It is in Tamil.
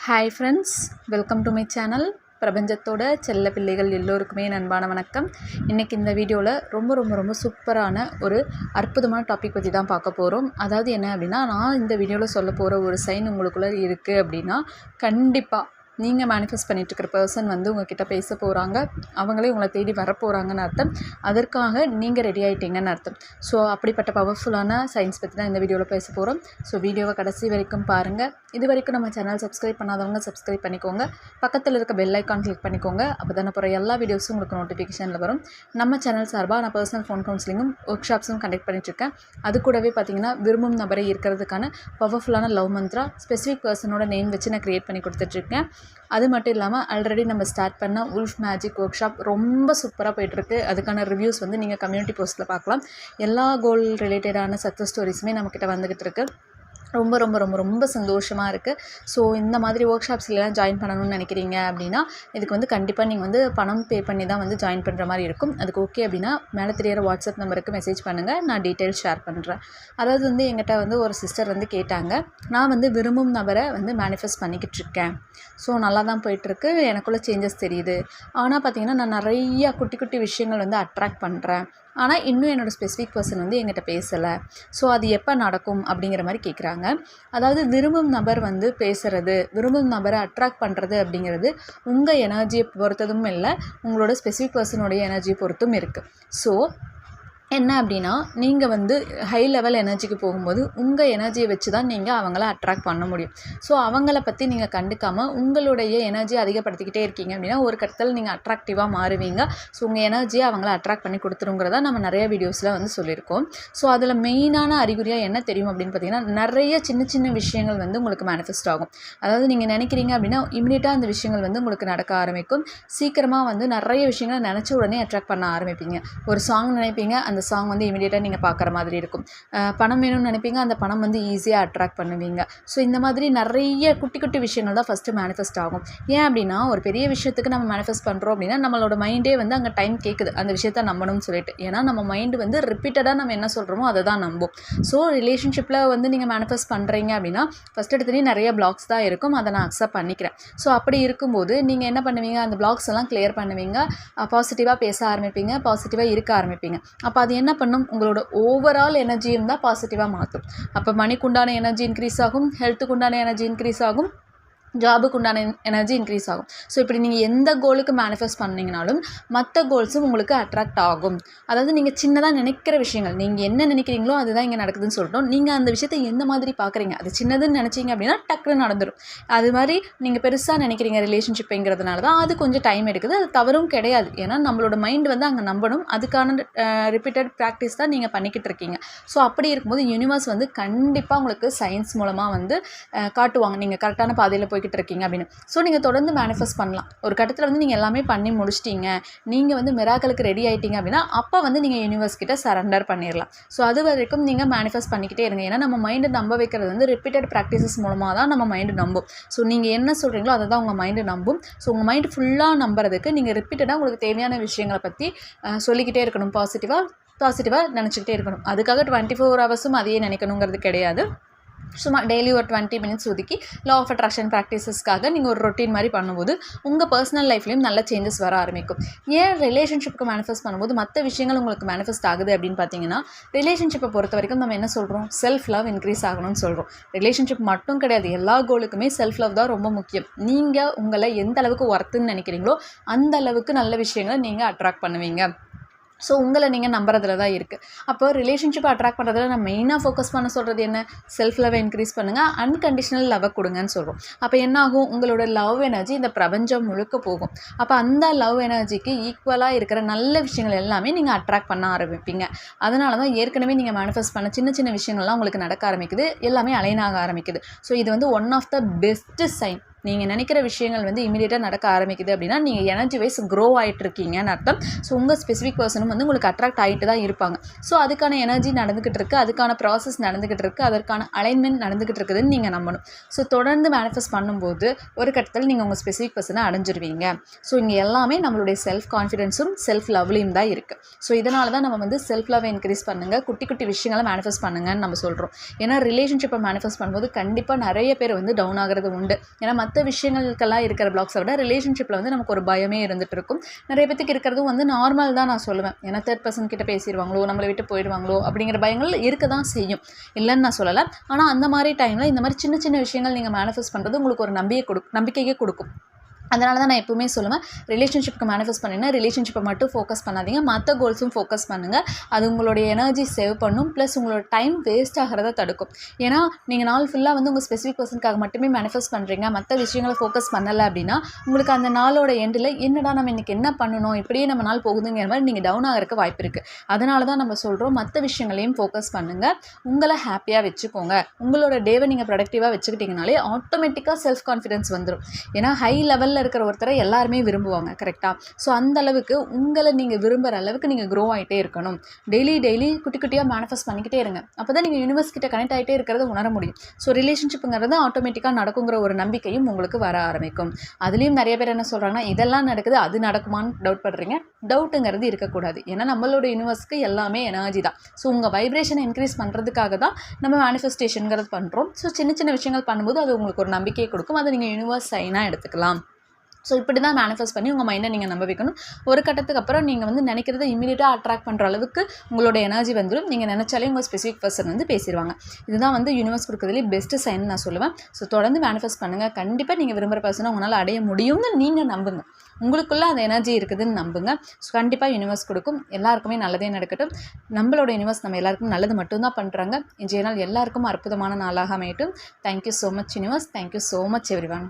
Hi friends, welcome to my channel. பிரபஞ்சத்தோட செல்ல பிள்ளைகள் எல்லோருக்குமே அன்பான வணக்கம். இன்றைக்கி இந்த வீடியோவில் ரொம்ப சூப்பரான ஒரு அற்புதமான டாபிக் பற்றி தான் பார்க்க போகிறோம். அதாவது என்ன அப்படின்னா, நான் இந்த வீடியோவில் சொல்ல போகிற ஒரு சைன் உங்களுக்குள்ளே இருக்குது அப்படின்னா கண்டிப்பாக நீங்கள் மேனிஃபெஸ்ட் பண்ணிகிட்ருக்கிற பர்சன் வந்து உங்கள்கிட்ட பேச போகிறாங்க, அவங்களே உங்களை தேடி வரப்போகிறாங்கன்னு அர்த்தம். அதற்காக நீங்கள் ரெடி ஆகிட்டீங்கன்னு அர்த்தம். ஸோ அப்படிப்பட்ட பவர்ஃபுல்லான சயின்ஸ் பற்றி தான் இந்த வீடியோவில் பேச போகிறோம். ஸோ வீடியோவை கடைசி வரைக்கும் பாருங்கள். இது வரைக்கும் நம்ம சேனல் சப்ஸ்கிரைப் பண்ணாதவங்க சப்ஸ்கிரைப் பண்ணிக்கோங்க. பக்கத்தில் இருக்க பெல் ஐக்கான் கிளிக் பண்ணிக்கோங்க. அப்போ தான் அப்புறம் எல்லா வீடியோஸும் உங்களுக்கு நோட்டிஃபிகேஷனில் வரும். நம்ம சேனல் சார்பாக நான் பர்சனல் ஃபோன் கவுன்சிலிங்கும் ஒர்க் ஷாப்ஸும் கண்டக்ட் பண்ணிட்டுருக்கேன். அது கூடவே பார்த்தீங்கன்னா விரும்பும் நபரை இருக்கிறதுக்கான பவர்ஃபுல்லான லவ் மந்த்ரா ஸ்பெசிஃபிக் பர்சனோட நேம் வச்சு நான் க்ரியேட் பண்ணி கொடுத்துட்ருக்கேன். அது மட்டும் இல்லாமல் ஆல்ரெடி நம்ம ஸ்டார்ட் பண்ண உல்ஃப் மேஜிக் ஒர்க் ஷாப் ரொம்ப சூப்பராக போய்ட்டுருக்கு. அதுக்கான ரிவ்யூஸ் வந்து நீங்கள் கம்யூனிட்டி போஸ்ட்டில் பார்க்கலாம். எல்லா கோல் ரிலேட்டடான சக்ஸஸ் ஸ்டோரிஸுமே நம்மக்கிட்ட வந்துக்கிட்டு இருக்குது. ரொம்ப சந்தோஷமாக இருக்குது. ஸோ இந்த மாதிரி ஒர்க் ஷாப்ஸ்லாம் ஜாயின் பண்ணணும்னு நினைக்கிறீங்க அப்படின்னா இதுக்கு வந்து கண்டிப்பாக நீங்கள் வந்து பணம் பே பண்ணி தான் வந்து ஜாயின் பண்ணுற மாதிரி இருக்கும். அதுக்கு ஓகே அப்படின்னா மேலே தெரியிற வாட்ஸ்அப் நம்பருக்கு மெசேஜ் பண்ணுங்கள், நான் டீட்டெயில்ஸ் ஷேர் பண்ணுறேன். அதாவது வந்து எங்கிட்ட வந்து ஒரு சிஸ்டர் வந்து கேட்டாங்க, நான் வந்து விரும்பும் நபரை வந்து மேனிஃபெஸ்ட் பண்ணிக்கிட்டு இருக்கேன். ஸோ நல்லா தான் போயிட்டுருக்கு, எனக்குள்ளே சேஞ்சஸ் தெரியுது. ஆனால் பார்த்திங்கன்னா நான் நிறையா குட்டி விஷயங்கள் வந்து அட்ராக்ட் பண்ணுறேன். ஆனால் இன்னும் என்னோடய ஸ்பெசிஃபிக் பர்சன் வந்து என்கிட்ட பேசலை. ஸோ அது எப்போ நடக்கும் அப்படிங்கிற மாதிரி கேட்குறாங்க. அதாவது விரும்பும் நபர் வந்து பேசுகிறது, விரும்பும் நபரை அட்ராக்ட் பண்ணுறது அப்படிங்கிறது உங்கள் எனர்ஜியை பொறுத்ததும் இல்லை, உங்களோட ஸ்பெசிஃபிக் பர்சனுடைய எனர்ஜியை பொறுத்தும் இருக்குது. ஸோ என்ன அப்படின்னா, நீங்கள் வந்து ஹை லெவல் எனர்ஜிக்கு போகும்போது உங்கள் எனர்ஜியை வச்சு தான் நீங்கள் அவங்கள அட்ராக்ட் பண்ண முடியும். ஸோ அவங்கள பற்றி நீங்கள் கண்டுக்காமல் உங்களுடைய எனர்ஜியை அதிகப்படுத்திக்கிட்டே இருக்கீங்க அப்படின்னா ஒரு கட்டத்தில் நீங்கள் அட்ராக்டிவாக மாறுவீங்க. ஸோ உங்கள் எனர்ஜியை அவங்கள அட்ராக்ட் பண்ணி கொடுத்துருங்கிறதா நம்ம நிறைய வீடியோஸில் வந்து சொல்லியிருக்கோம். ஸோ அதில் மெயினான அறிகுறியாக என்ன தெரியும் அப்படின்னு பார்த்தீங்கன்னா, நிறைய சின்ன விஷயங்கள் வந்து உங்களுக்கு மேனிஃபெஸ்ட் ஆகும். அதாவது நீங்கள் நினைக்கிறீங்க அப்படின்னா இமீடியட்டாக அந்த விஷயங்கள் வந்து உங்களுக்கு நடக்க ஆரம்பிக்கும். சீக்கிரமாக வந்து நிறைய விஷயங்களை நினச்ச உடனே அட்ராக்ட் பண்ண ஆரம்பிப்பீங்க. ஒரு சாங் நினைப்பீங்க, அந்த சாங் வந்து இமீடியட்டாக நீங்கள் பார்க்குற மாதிரி இருக்கும். பணம் வேணும்னு நினைப்பீங்க, அந்த பணம் வந்து ஈஸியாக அட்ராக்ட் பண்ணுவீங்க. ஸோ இந்த மாதிரி நிறைய குட்டி விஷயங்கள் தான் ஃபஸ்ட்டு மேனிஃபெஸ்ட் ஆகும். ஏன் அப்படின்னா ஒரு பெரிய விஷயத்துக்கு நம்ம மேனிஃபெஸ்ட் பண்ணுறோம் அப்படின்னா நம்மளோட மைண்டே வந்து அங்கே டைம் கேட்குது அந்த விஷயத்த நம்பணும்னு சொல்லிட்டு. ஏன்னா நம்ம மைண்டு வந்து ரிப்பீட்டடாக நம்ம என்ன சொல்கிறோமோ அதை தான் நம்பும். ஸோ ரிலேஷன்ஷிப்பில் வந்து நீங்கள் மேனிஃபெஸ்ட் பண்ணுறீங்க அப்படின்னா ஃபஸ்ட் எடுத்துகிட்டே நிறைய பிளாக்ஸ் தான் இருக்கும், அதை நான் அக்செப்ட் பண்ணிக்கிறேன். ஸோ அப்படி இருக்கும்போது நீங்கள் என்ன பண்ணுவீங்க, அந்த பிளாக்ஸ் எல்லாம் கிளியர் பண்ணுவீங்க, பாசிட்டிவாக பேச ஆரம்பிப்பீங்க, பாசிட்டிவாக இருக்க ஆரம்பிப்பீங்க. அப்போ அது என்ன பண்ணும், உங்களோட ஓவரால் எனர்ஜியும் தான் பாசிட்டிவாக மாற்றும். அப்போ மணிக்கு உண்டான எனர்ஜி இன்க்ரீஸ் ஆகும், ஹெல்த்துக்கு உண்டான எனர்ஜி இன்க்ரீஸ் ஆகும், ஜாபுக்கு உண்டான எனர்ஜி இன்க்ரீஸ் ஆகும். ஸோ இப்படி நீங்கள் எந்த கோலுக்கு மேனிஃபெஸ்ட் பண்ணிங்கனாலும் மற்ற கோல்ஸும் உங்களுக்கு அட்ராக்ட் ஆகும். அதாவது நீங்கள் சின்னதாக நினைக்கிற விஷயங்கள், நீங்கள் என்ன நினைக்கிறீங்களோ அதுதான் இங்கே நடக்குதுன்னு சொல்லிட்டோம். நீங்கள் அந்த விஷயத்தை எந்த மாதிரி பார்க்குறீங்க, அது சின்னதுன்னு நினச்சிங்க அப்படின்னா டக்குன்னு நடந்துடும். அது மாதிரி நீங்கள் பெருசாக நினைக்கிறீங்க ரிலேஷன்ஷிப்புங்கிறதுனால தான் அது கொஞ்சம் டைம் எடுக்குது. அது தவறும் கிடையாது. ஏன்னா நம்மளோட மைண்டு வந்து அங்கே நம்பணும். அதுக்கான ரிப்பீட்டட் ப்ராக்டிஸ் தான் நீங்கள் பண்ணிக்கிட்டு இருக்கீங்க. ஸோ அப்படி இருக்கும்போது யூனிவர்ஸ் வந்து கண்டிப்பாக உங்களுக்கு சயின்ஸ் மூலமாக வந்து காட்டுவாங்க நீங்கள் கரெக்டான பாதையில் போய் இருக்கீங்க அப்படின்னு. ஸோ நீங்கள் தொடர்ந்து மேனிஃபெஸ்ட் பண்ணலாம். ஒரு கட்டத்தில் வந்து நீங்கள் எல்லாமே பண்ணி முடிச்சிட்டீங்க, நீங்கள் வந்து மிராக்கிளுக்கு ரெடி ஆகிட்டீங்க அப்படின்னா அப்போ வந்து நீங்கள் யூனிவர்ஸ் கிட்ட சரண்டர் பண்ணிடலாம். ஸோ அது வரைக்கும் நீங்கள் மேனிஃபெஸ்ட் பண்ணிக்கிட்டே இருங்க. ஏன்னா நம்ம மைண்டு நம்ப வைக்கிறது வந்து ரிப்பீட்டட் ப்ராக்டிசஸ் மூலமாக தான் நம்ம மைண்டு நம்பும். ஸோ நீங்கள் என்ன சொல்கிறீங்களோ அதை தான் உங்கள் மைண்டு நம்பும். ஸோ உங்கள் மைண்டு ஃபுல்லாக நம்புறதுக்கு நீங்கள் ரிப்பீட்டடாக உங்களுக்கு தேவையான விஷயங்களை பற்றி சொல்லிக்கிட்டே இருக்கணும். பாசிட்டிவாக நினச்சிக்கிட்டே இருக்கணும். அதுக்காக 24 ஹவர்ஸும் அதையே நினைக்கணுங்கிறது கிடையாது. சும்மா டெய்லி ஒரு 20 மினிட்ஸ் ஒதுக்கி லா ஆஃப் அட்ராக்ஷன் ப்ராக்டிசஸ்க்காக நீங்கள் ஒரு ரொட்டீன் மாதிரி பண்ணும்போது உங்கள் பர்சனல் லைஃப்லேயும் நல்ல சேஞ்சஸ் வர ஆரம்பிக்கும். ஏன் ரிலேஷன்ஷிப்புக்கு மேனிஃபெஸ்ட் பண்ணும்போது மற்ற விஷயங்கள் உங்களுக்கு மேனிஃபெஸ்ட் ஆகுது அப்படின்னு பார்த்தீங்கன்னா, ரிலேஷன்ஷிப்பை பொறுத்த வரைக்கும் நம்ம என்ன சொல்கிறோம், செல்ஃப் லவ் இன்க்ரீஸ் ஆகணும்னு சொல்கிறோம். ரிலேஷன்ஷிப் மட்டும் கிடையாது, எல்லா கோலுக்குமே செல்ஃப் லவ் தான் ரொம்ப முக்கியம். நீங்கள் உங்களை எந்த அளவுக்கு ஒர்த்துன்னு நினைக்கிறீங்களோ அந்த அளவுக்கு நல்ல விஷயங்களை நீங்கள் அட்ராக்ட் பண்ணுவீங்க. ஸோ உங்களை நீங்கள் நம்புறதுல தான் இருக்குது. அப்போ ரிலேஷன்ஷிப்பை அட்ராக்ட் பண்ணுறதுல நான் மெயினாக ஃபோக்கஸ் பண்ண சொல்கிறது என்ன, செல்ஃப் லவ்வை இன்க்ரீஸ் பண்ணுங்கள், அன்கண்டிஷனல் லவ்வை கொடுங்கன்னு சொல்கிறோம். அப்போ என்ன ஆகும், உங்களோட லவ் எனர்ஜி இந்த பிரபஞ்சம் முழுக்க போகும். அப்போ அந்த லவ் எனர்ஜிக்கு ஈக்குவலாக இருக்கிற நல்ல விஷயங்கள் எல்லாமே நீங்கள் அட்ராக்ட் பண்ண ஆரம்பிப்பீங்க. அதனால தான் ஏற்கனவே நீங்கள் மேனிஃபெஸ்ட் பண்ண சின்ன விஷயங்கள்லாம் உங்களுக்கு நடக்க ஆரம்பிக்குது, எல்லாமே அலைன் ஆக ஆரம்பிக்குது. ஸோ இது வந்து one of the best sign. நீங்கள் நினைக்கிற விஷயங்கள் வந்து இமீடியட்டாக நடக்க ஆரம்பிக்குது அப்படின்னா நீங்கள் எனர்ஜி வைஸ் க்ரோ ஆகிட்டு இருக்கீங்கன்னு அர்த்தம். ஸோ உங்கள் ஸ்பெசிஃபிக் பர்சனும் வந்து உங்களுக்கு அட்ராக்ட் ஆகிட்டு தான் இருப்பாங்க. ஸோ அதுக்கான எனர்ஜி நடந்துக்கிட்டு இருக்குது, அதுக்கான ப்ராசஸ் நடந்துக்கிட்டு இருக்குது, அதற்கான அலைன்மெண்ட் நடந்துக்கிட்டு இருக்குதுன்னு நீங்கள் நம்பணும். ஸோ தொடர்ந்து மேனிஃபெஸ்ட் பண்ணும்போது ஒரு கட்டத்தில் நீங்கள் உங்கள் ஸ்பெசிஃபிக் பர்சனை அடைஞ்சிருவீங்க. ஸோ இங்கே எல்லாமே நம்மளுடைய செல்ஃப் கான்ஃபிடென்ஸும் செல்ஃப் லவ்லையும் தான் இருக்குது. ஸோ இதனால தான் நம்ம வந்து செல்ஃப் லவ்வை இன்க்ரீஸ் பண்ணுங்கள், குட்டி விஷயங்களை மேனிஃபெஸ்ட் பண்ணுங்கன்னு நம்ம சொல்கிறோம். ஏன்னா ரிலேஷன்ஷிப்பை மேனிஃபெஸ்ட் பண்ணும்போது கண்டிப்பாக நிறைய பேர் வந்து டவுன் ஆகிறது உண்டு. ஏன்னா மற்ற விஷயங்களுக்கெல்லாம் இருக்கிற பிளாக்ஸை விட ரிலேஷன்ஷிப்பில் வந்து நமக்கு ஒரு பயமே இருந்துகிட்டு இருக்கும். நிறைய பேத்துக்கு இருக்கிறதும் வந்து நார்மல் தான் நான் சொல்லுவேன். ஏன்னா தேர்ட் பர்சன் கிட்ட பேசிடுவாங்களோ, நம்மளை விட்டு போயிடுவாங்களோ அப்படிங்கிற பயங்கள் இருக்க தான் செய்யும், இல்லைன்னு நான் சொல்லலை. ஆனால் அந்த மாதிரி டைமில் இந்த மாதிரி சின்ன சின்ன விஷயங்கள் நீங்கள் மேனிஃபெஸ்ட் பண்ணுறது உங்களுக்கு ஒரு நம்பிக்கையே கொடுக்கும். அதனால தான் நான் எப்பவுமே சொல்லுவேன், ரிலேஷன்ஷிப்க்கு மேனிஃபெஸ்ட் பண்ணினா ரிலேஷன்ஷிப்பை மட்டும் ஃபோக்கஸ் பண்ணாதீங்க, மற்ற கோல்ஸும் ஃபோக்கஸ் பண்ணுங்கள். அது உங்களுடைய எனர்ஜி சேவ் பண்ணும், ப்ளஸ் உங்களோட டைம் வேஸ்ட் ஆகிறத தடுக்கும். ஏன்னா நீங்கள் நாள் ஃபுல்லாக வந்து உங்கள் ஸ்பெசிஃபிக் பர்சனுக்காக மட்டுமே மேனிஃபெஸ்ட் பண்ணுறீங்க, மற்ற விஷயங்களை ஃபோக்கஸ் பண்ணலை அப்படின்னா உங்களுக்கு அந்த நாளோட எண்டில் என்னடா நம்ம இன்றைக்கி என்ன பண்ணணும், இப்படியே நம்ம நாள் போகுதுங்கிற மாதிரி நீங்கள் டவுன் ஆகிறதுக்கு வாய்ப்பு இருக்குது. அதனால தான் நம்ம சொல்கிறோம், மற்ற விஷயங்களையும் ஃபோக்கஸ் பண்ணுங்கள், உங்களை ஹாப்பியாக வச்சுக்கோங்க. உங்களோட டேவை நீங்கள் ப்ரொடக்டிவாக வச்சுக்கிட்டிங்கனாலே ஆட்டோமேட்டிக்காக செல்ஃப் கான்ஃபிடென்ஸ் வந்துடும். ஏன்னா ஹை லெவலில் இருக்கிற ஒருத்தரை எல்லாருமே விரும்புவாங்க, கரெக்டாக? ஸோ அந்த அளவுக்கு உங்களை நீங்கள் விரும்புகிற அளவுக்கு நீங்கள் க்ரோ ஆகிட்டே இருக்கணும். டெய்லி குட்டி குட்டியாக மேனிஃபெஸ்ட் பண்ணிக்கிட்டே இருங்க. அப்போ தான் நீங்கள் யூனிவர்ஸ் கிட்ட கனெக்ட் ஆகிட்டே இருக்கிறத உணர முடியும். ஸோ ரிலேஷன்ஷிப்புங்கிறது ஆட்டோமேட்டிக்காக நடக்குங்கிற ஒரு நம்பிக்கையும் உங்களுக்கு வர ஆரம்பிக்கும். அதுலேயும் நிறைய பேர் என்ன சொல்கிறாங்கன்னா, இதெல்லாம் நடக்குது, அது நடக்குமான்னு டவுட் பண்ணுறீங்க. டவுட்டுங்கிறது இருக்கக்கூடாது. ஏன்னா நம்மளோட யூனிவர்ஸ்க்கு எல்லாமே எனர்ஜி தான். ஸோ உங்கள் வைப்ரேஷனை இன்க்ரீஸ் பண்ணுறதுக்காக தான் நம்ம மேனிஃபெஸ்டேஷனுங்கிறது பண்ணுறோம். ஸோ சின்ன சின்ன விஷயங்கள் பண்ணும்போது அது உங்களுக்கு ஒரு நம்பிக்கையை கொடுக்கும். அதை நீங்கள் யூனிவர்ஸ் சைனாக எடுத்துக்கலாம். ஸோ இப்படி தான் மேனிஃபெஸ்ட் பண்ணி உங்கள் மைண்டை நீங்கள் நம்ப வைக்கணும். ஒரு கட்டத்துக்கு அப்புறம் நீங்கள் வந்து நினைக்கிறத இமீடியட்டாக அட்ராக்ட் பண்ணுற அளவுக்கு உங்களோட எனர்ஜி வந்துடும். நீங்கள் நினச்சாலே உங்கள் ஸ்பெசிஃபிக் பர்சன் வந்து பேசிடுவாங்க. இதுதான் வந்து யூனிவர்ஸ் கொடுக்குறதுலேயே பெஸ்ட்டு சைன் நான் சொல்லுவேன். ஸோ தொடர்ந்து மேனிஃபெஸ்ட் பண்ணுங்கள். கண்டிப்பாக நீங்கள் விரும்புகிற பர்சனை உங்களால் அடைய முடியும்னு நீங்கள் நம்புங்க. உங்களுக்குள்ளே அந்த எனர்ஜி இருக்குதுன்னு நம்புங்க. ஸோ கண்டிப்பாக யூனிவர்ஸ் கொடுக்கும். எல்லாருக்குமே நல்லதே நடக்கட்டும். நம்மளோட யூனிவர்ஸ் நம்ம எல்லாருக்கும் நல்லது மட்டும்தான் பண்ணுறாங்க. இன்றைய நாள் எல்லாருக்கும் அற்புதமான நாளாக அமையட்டும். Thank you so much universe. Thank you so much everyone.